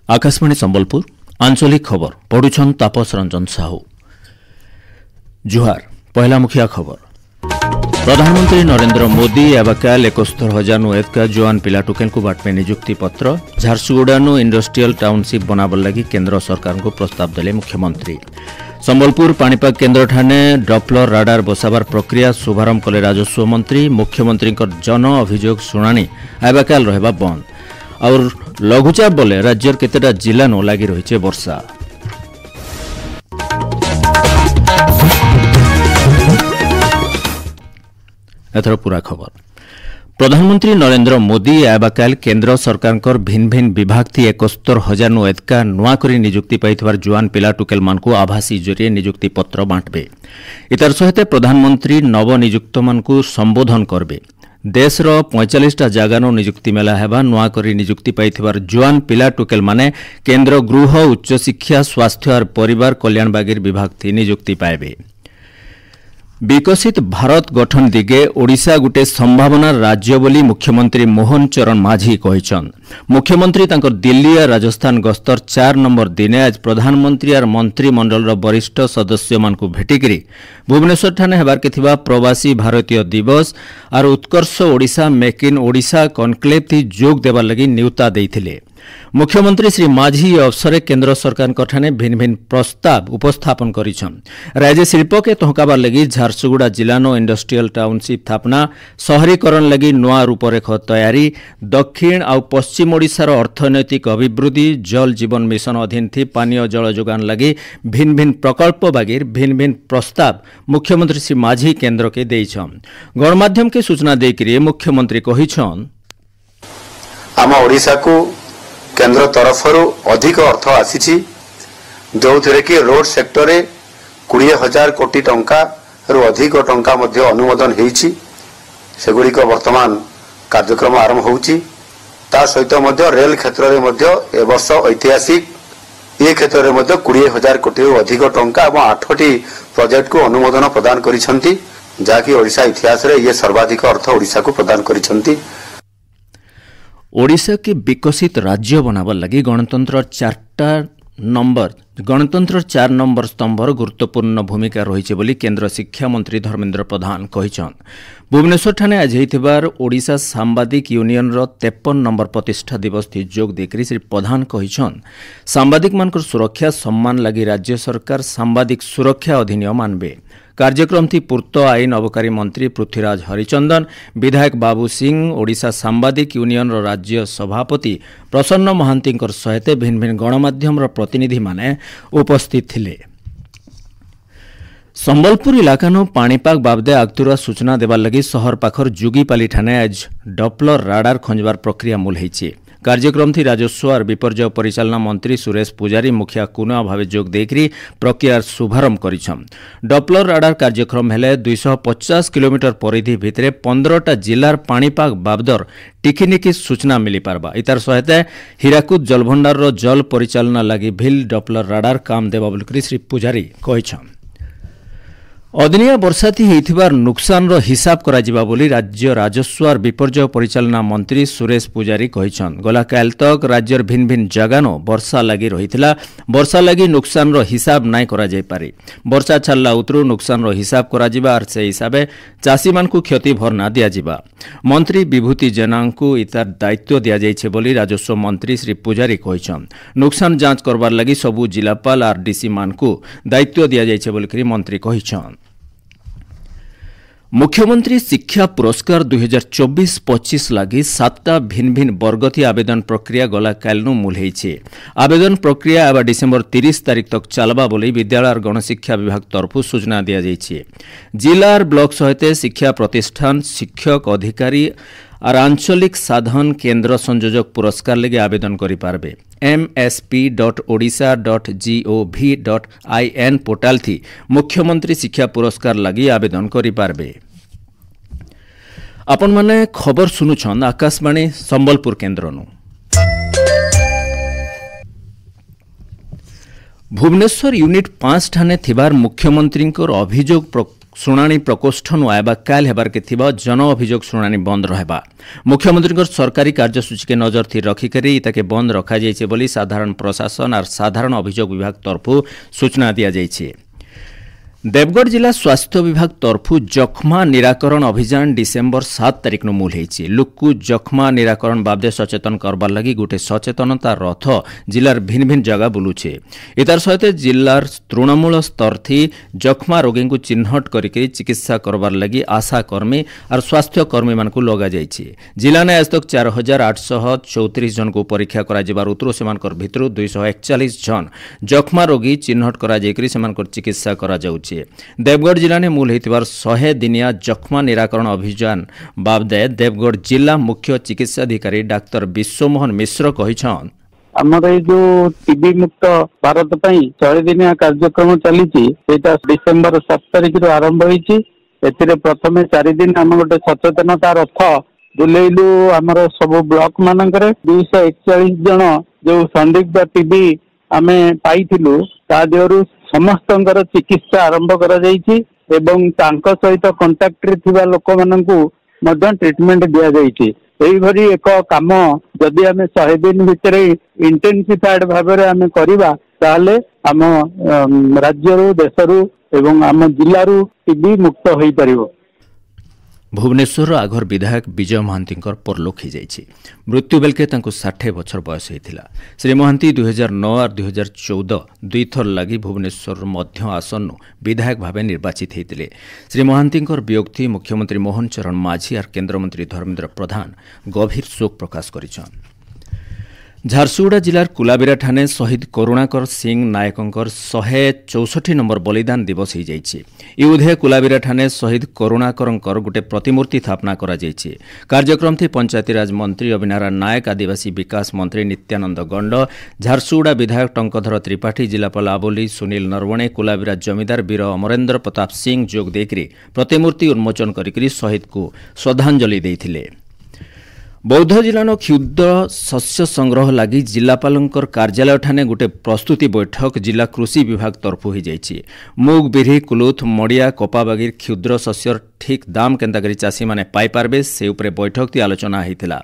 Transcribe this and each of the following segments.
आकाशवाणी संबलपुर आंचलिक खबर पढ़ुछन तापस रंजन साहू। जुहार पहला मुखिया खबर। प्रधानमंत्री नरेंद्र मोदी एवकाल 71,000 एदका जुआन पिला टोकेन को बाटमे नियुक्ति पत्र झारसुगुड़ा इंडस्ट्रियल टाउनशिप बनाबर लगी केंद्र सरकार को प्रस्ताव देले मुख्यमंत्री। संबलपुर पाणीपाग केन्द्र ठाने डॉप्लर राडार बसाबार प्रक्रिया शुभारंभ कले राजस्व मंत्री। मुख्यमंत्री जन अभियोग शुणाणी एवकाल रहबा बंद और लघुचाप बोले राज्यर केतेटा जिला नो लगी रही वर्षा। एथर पूरा खबर। प्रधानमंत्री नरेंद्र मोदी एबाकाल केंद्र सरकार भिन्न भिन्न विभाग थी 71,000 नु एदका नुआ करी नियुक्ति पाइथिबार जुआन पिला टुकेल मानकु आभासी जरिए नियुक्ति पत्र बांटबे। इतार सहित प्रधानमंत्री नवनियुक्त मानकु संबोधन करबे। देशर 45टा जगानो नियुक्ति मेला हेबा नुआ करी नियुक्ति पाइथिबार जुआन पिला टुकेल माने केंद्र गृह उच्च शिक्षा स्वास्थ्य और परिवार कल्याण बागीर विभाग थी नियुक्ति पाइबे। विकसित भारत गठन दिगे ओडिशा गुटे संभावना राज्य बोली मुख्यमंत्री मोहन चरण माझी कहिछन। मुख्यमंत्री तांकर दिल्ली और राजस्थान गस्तर 4 नंबर दिने आज प्रधानमंत्री और मंत्रिमंडल वरिष्ठ सदस्य मानकु भेटिकरी भुवनेश्वर ठाने हेबार के थिबा प्रवासी भारतीय दिवस और Utkarsh Odisha make in Odisha conclave थी जोग देबार लगी न्यूता देइथिले। मुख्यमंत्री श्री माझी अवसर केंद्र सरकार ठाने भिन्न भिन्न प्रस्ताव उपस्थापन करिछन। राज्य शिल्प के तहकाबार लगी झारसुगुड़ा जिलानो इंडस्ट्रियल टाउनशिप स्थापना शहरीकरण लगी नुआ रूपरेख तैयारी दक्षिण और पश्चिम ओडिशार अर्थनैतिक अभिवृद्धि जल जीवन मिशन अधीन थी पानीय जल जोगान लगी भिन्न भिन्न प्रकल्प बागीर भिन्न भिन्न प्रस्ताव मुख्यमंत्री श्री माझी केंद्र के देइछन। गणमाध्यम के सूचना देकरी मुख्यमंत्री कहिछन आम ओडिशा को केंद्र तरफरु अधिक अर्थ आसीछि जो थे कि रोड सेक्टर रे 20,000 कोटी टंका रु अधिक टंका मध्य अनुमोदन होईछि। सेगुड़िक वर्तमान कार्यक्रम आरंभ होउछि। ता सहित मध्य रेल क्षेत्र रे मध्य ए वर्ष ऐतिहासिक ए क्षेत्र रे मध्य 20,000 कोटी रु अधिक टंका एवं 8टी प्रोजेक्ट को अनुमोदन प्रदान करिसंती जाकि ओडिशा इतिहास रे ये सर्वाधिक अर्थ ओडिशा को प्रदान करिसंती। ओडिशा के विकसित राज्य बनावर लगी गणतंत्र 4 नंबर स्तंभर गुरुत्वपूर्ण भूमिका रही बोली केंद्र शिक्षा मंत्री धर्मेंद्र प्रधान कहिछन। भुवनेश्वर ठाने आज होइथिबार ओडिशा सांबादिक यूनियन 53 नंबर प्रतिष्ठा दिवस थी जोग देकरी श्री प्रधान कहिछन सांबादिक मानकर सुरक्षा सम्मान लगी राज्य सरकार सांबादिक सुरक्षा अधिनियम आनबे। कार्यक्रम थी पूर्त आईन अबकारी मंत्री पृथ्वीराज हरिचंदन विधायक बाबू सिंह ओडिशा सांबादिक यूनियन राज्य सभापति प्रसन्न महांती सहित भिन्न भिन्न गणमाध्यम प्रतिनिधि माने उपस्थित थिले। संबलपुर इलाकानो पाणीपाग बाबदे आगतुरा सूचना देवार लगी शहर पाखर जुगीपाली ठाने आज डॉप्लर राडार खोजबार प्रक्रिया मूल होईछि। कार्यक्रम थी राजस्व और विपर्यय परिचालना मंत्री सुरेश पुजारी मुखिया कुना भाव जोग देकरी प्रक्रिया शुभारंभ करिछन। डॉप्लर राडार कार्यक्रम हेले 250 किलोमीटर परिधि भितरे 15टा जिलार पाणीपाग बाबदर टिकिनिकी सूचना मिली पारबा। इतार सहित हीराकुद जलभंडार जल परिचालना लगी भिल डॉप्लर राडार काम देबा बोली श्री पुजारी कहिछन। अदिनिया वर्षाथी होइथिबार नुकसान रो हिसाब करा जिबा बोली राज्य राजस्व और विपर्यय परिचालना मंत्री सुरेश पुजारी कहिछन। गला काल तक राज्यर भिन्न भिन्न जगानो वर्षा लगी रहिथिला। वर्षा लगी नुकसान रो हिसाब नाय करा जाय पारे। वर्षा छाड़ला उतरु नुकसान रो हिसाब करा जिबा और से हिसाबे चासी मानकु क्षति भरना दिया जिबा। मंत्री विभूति जेनांकु इतार दायित्व दिया जायछे बोली राजस्व मंत्री श्री पुजारी कहिछन। नुकसान जांच करबार लगी सबु जिलापाल और डीसी मानकु दायित्व दिया जायछे बोली मंत्री कहिछन। मुख्यमंत्री शिक्षा पुरस्कार 2024-25 लगी 7टा भिन्न भिन्न वर्गथी आवेदन प्रक्रिया गला कालनु मूल होईछे। आवेदन प्रक्रिया अब डिसेम्बर 30 तारिख तक चलबा बोली विद्यालय और गणशिक्षा विभाग तरफु सूचना दिया जायछे। जिला और ब्लॉक सहित शिक्षा प्रतिष्ठान शिक्षक अधिकारी और आंचलिक साधन केंद्र संयोजक पुरस्कार लगे आवेदन करि पारबे। msp.odisha.gov.in पोर्टाल थी मुख्यमंत्री शिक्षा पुरस्कार लगी आवेदन करि पारबे। आपण माने खबर सुनुछन आकाशवाणी संबलपुर केन्द्रनु। भुवनेश्वर यूनिट 5 ठाने थिबार मुख्यमंत्री अभियोग शुणाणी प्रकोष्ठ आयबा काल हेबार के थिबा जन अभियोग शुणाणी बंद रहबा मुख्यमंत्री सरकारी कार्यसूची के नजर थी रखिकरी इताके बंद रखा जाइछे बोली साधारण प्रशासन और साधारण अभियोग विभाग तरफु सूचना दिया जाइछे। देवगढ़ जिला स्वास्थ्य विभाग तरफु जख्मा निराकरण अभियान डिसेम्बर 7 तारिख नु मूल होईछि। लोककु जख्मा निराकरण बाबदे सचेतन करबार लगी गोटे सचेतनता रथ जिलार भिन्न भिन्न जगह बुलुछे। इतार सहित जिलार तृणमूल स्तर थी जख्मा रोगी को चिन्हट करिके चिकित्सा करबार लगी आशा कर्मी और स्वास्थ्य कर्मी मानकु लगा जाइछि। जिला ने आज तक 4834 जन को परीक्षा करा जिबार उतरो सेमानकर भितरु 241 जन जख्मा रोगी चिन्हट करा जायकरी सेमानकर चिकित्सा करा जाउछि। देवगढ़ जिला ने मूल होइतिबार 100 दिनिया जख्मा निराकरण अभियान बाबदे देवगढ़ जिला मुख्य चिकित्सा अधिकारी डाक्टर विश्वमोहन मिश्र कहिछन आमर जो टीबी मुक्त भारत 100 दिनिया कार्यक्रम चली डिसेम्बर 7 तारिख आरंभ होती। प्रथम 4 दिन आम गोटे सचेतनता रथ बुलेलु आमर सब ब्लॉक मानकर 241 जन जो संदिग्ध टीबी आम पाइलु तादेहरु समस्तंकर चिकित्सा आरंभ करा जाइछि एवं तांको सहित कांटेक्ट रे थिबा लोक माननकु मध्य ट्रीटमेंट दिया जाइछि। एही भरी एक काम जदि आम 100 दिन भितर इंटेंसिफाइड भाव में आम करबा ताले आम राज्यरू देशरू एवं आम जिल्लारू टीबी मुक्त होई परिबो। भुवनेश्वर आघर विधायक विजय महांती परलोक हो जाइछि। मृत्यु बेलके 60 वर्ष बयस होता। श्री महांती 2009 और 2014 दुई थर लगी भुवनेश्वर मध्य आसन विधायक भाव निर्वाचित होते। श्री महांती वियोग थी मुख्यमंत्री मोहन चरण माझी और केन्द्रमंत्री धर्मेन्द्र प्रधान गभीर शोक प्रकाश करिछन। झारसुगुड़ा जिलार कुलाबिरा ठाने शहीद करुणाकर सिंह नायकंकर 164 नंबर बलिदान दिवस हो जाइए। युद्धे कुलाबिरा ठाने शहीद करुणाकरंकर गोटे प्रतिमूर्ति स्थापना करा जाइए। कार्यक्रम थी पंचायतीराज मंत्री अविनारायण नायक, आदिवासी विकास मंत्री नित्यानंद गंड, झारसुगुड़ा विधायक टंकधर त्रिपाठी, जिलापाल आबोली सुनील नरवणे, कुलाबिरा जमीदार वीर अमरेन्द्र प्रताप सिंह जोग देकरी प्रतिमूर्ति उन्मोचन करिकरी शहीद को श्रद्धांजलि देइथिले। बौद्ध जिलानो क्षुद्र शस्य संग्रह लगी जिलापालंकर कार्यालय ठाने गोटे प्रस्तुति बैठक जिला कृषि विभाग तरफु हो जाइए। मुग, बिरी, कुलुथ, मड़िया, कपाबागिर क्षुद्र शस्यर ठीक दाम केन्ता करी चाषी माने पाई पारबे से उपरे बैठक ती आलोचना होइतिला।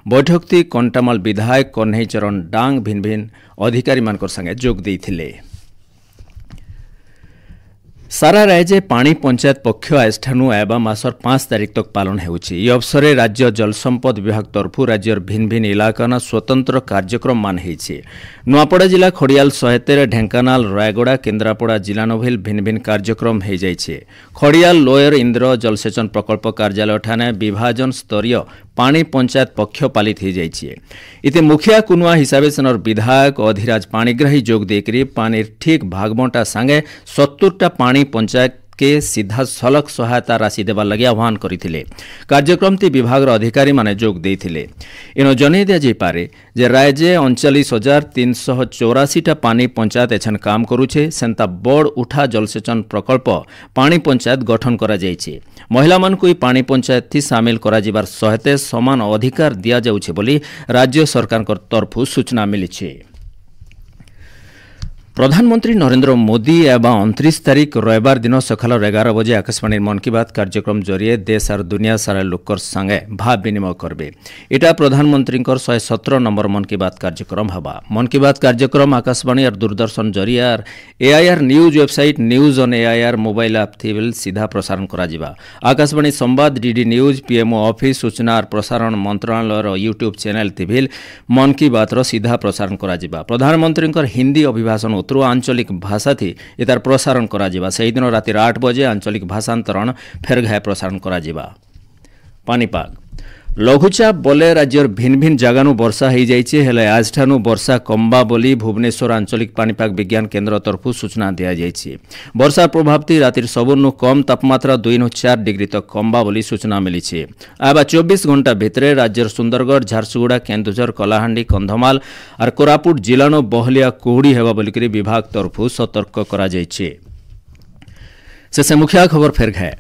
बैठक ती कंटामाल विधायक कन्हई चरण डांग भिन्न भिन्न अधिकारी मानकर संगे जोग देइथिले। सारा राज्य पानी पंचायत पक्ष आजठानु आयबा मासर 5 तारिख तक पालन होउछि। ई अवसर राज्य जलसंपद विभाग तरफु राज्यर भिन्न भिन्न इलाकाना स्वतंत्र कार्यक्रम मान होइछि। नुआपड़ा जिला खड़ियाल 113, ढेंकानाल, रायगड़ा, केन्द्रापड़ा जिला नोभेल भिन्न भिन्न कार्यक्रम हो जाइछे। खड़ियाल लोयर इंद्र जलसेचन प्रकल्प कार्यालय ठाने विभाजन स्तरीय पानी पंचायत पक्ष पालित हो जाइछे। इते मुखिया कुनुआ हिसाब से विधायक अधिराज पाणीग्राही जोग देकरी पानी ठीक भागबंटा संगे 70टा पानी पंचायत के सीधा सलख सहायता राशि देवार लगी आह्वान करथिले। कार्यक्रम ती विभाग अधिकारी माने जोग देथिले। इनो जनै दिया जाय पारे जे राज्य 39,384टा पानी पंचायत एछन काम करूछे। सेंता बड़ उठा जलसेचन प्रकल्प पानी पंचायत गठन करा जायछे। महिला मान को पानी पंचायत थी शामिल करा जिबार सहित समान अधिकार दिया जाउछे बोली राज्य सरकार तरफु सूचना मिलिछे। प्रधानमंत्री नरेंद्र मोदी एवं 29 तारिख रविवार दिन सकाल 11 बजे आकाशवाणी मन की बात कार्यक्रम जरिए देश और दुनिया सारा लोकर संगे भाव विनिमय करबे। इटा प्रधानमंत्री 117 नंबर मन की बात कार्यक्रम हवा। मन की बात कार्यक्रम आकाशवाणी और दूरदर्शन जरिए और AIR news website news on AIR mobile app थी सीधा प्रसारण करा जिबा। आकाशवाणी संवाद, डीडी न्यूज, पीएमओ ऑफिस, सूचना और प्रसारण मंत्रालय यूट्यूब चैनल थी मन की बात सीधा प्रसारण करा जिबा। प्रधानमंत्री हिंदी अभिभाषण उत्तर आंचलिक भाषा थी इतार प्रसारण करा जिबा। से दिन राति 8 बजे आंचलिक भाषांतरण फेर घाय प्रसारण करा जिबा। पानीपाग लघुचाप बोले राज्यर भिन्न भिन्न जगानु वर्षा हो जाइए हेले आजठानु वर्षा कम्बा बोली भुवनेश्वर आंचलिक पानीपाग विज्ञान केन्द्र तरफु सूचना दिया जाइए। वर्षा प्रभाव थी रातिर सबुरनु कम तापमात्रा 2-4 डिग्री तक कम्बा बोली सूचना मिली। आबा 24 घंटा भितरे राज्यर सुंदरगढ़, झारसुगुड़ा, केन्दुझर, कलाहांडी, कंधमाल और कोरापुट जिलानो बहलिया कुहुड़ी हेबा बोलिकरी विभाग तरफु सतर्क करा जाइए। से मुख्य खबर फेर घाय।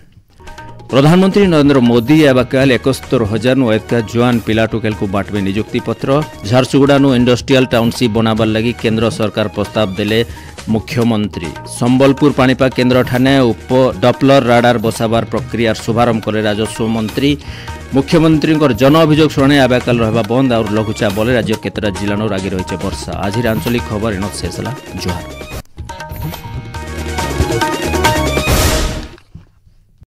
प्रधानमंत्री नरेंद्र मोदी एवं 71,000 अधिक जुआन पिला टोकेल को बांटवे नियुक्ति पत्र। झारसुगुड़ा इंडस्ट्रियल टाउनशिप बनाबार लगी केंद्र सरकार प्रस्ताव देले मुख्यमंत्री संबलपुर पाणीपाग केन्द्र ठाणे उप डपलर राडार बसाबार प्रक्रियार शुभारंभ कले राजस्व मंत्री। मुख्यमंत्री जन अभियोग शुणाणी आबाकाल रहा बंद और लघुचाप बले राज्य केतटा जिल्लानो रागी रही वर्षा। आज आंचलिक खबर इन शेष जुहार।